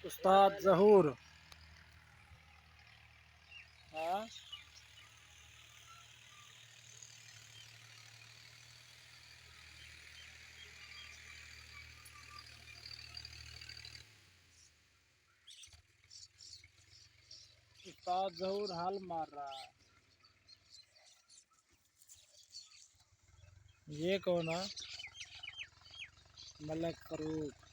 उस्ताद जहूर। हाँ उस्ताद जहूर हाल मार रहा है। ये कौन है? मलक फरूक।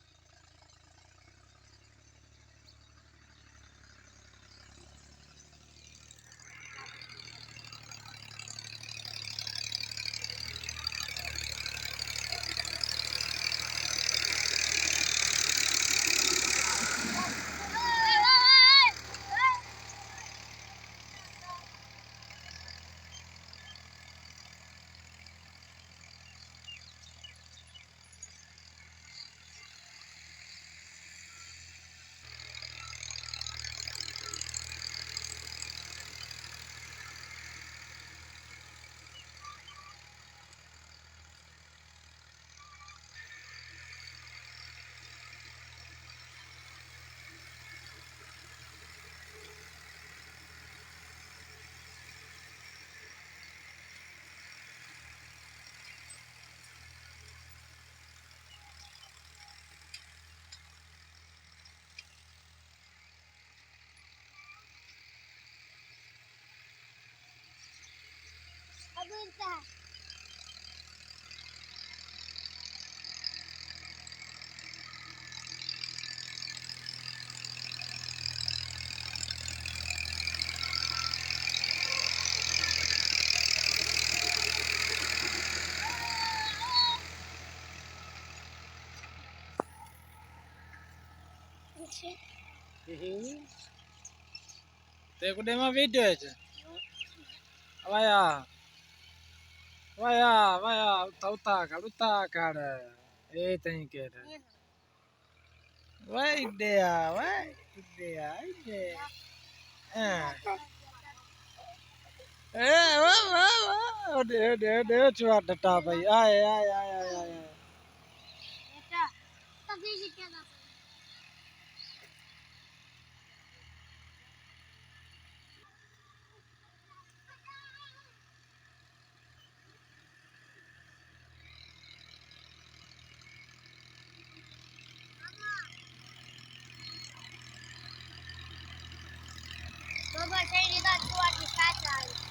તે કુડેમાં વીડિયો છે. વાયા વાયા વાયા ઉતા કાઢ એ તઈ કે વાઈ દે એ વા દે ચુઆ ટટા ભાઈ આય Baba, saya lihat tuan di kaca.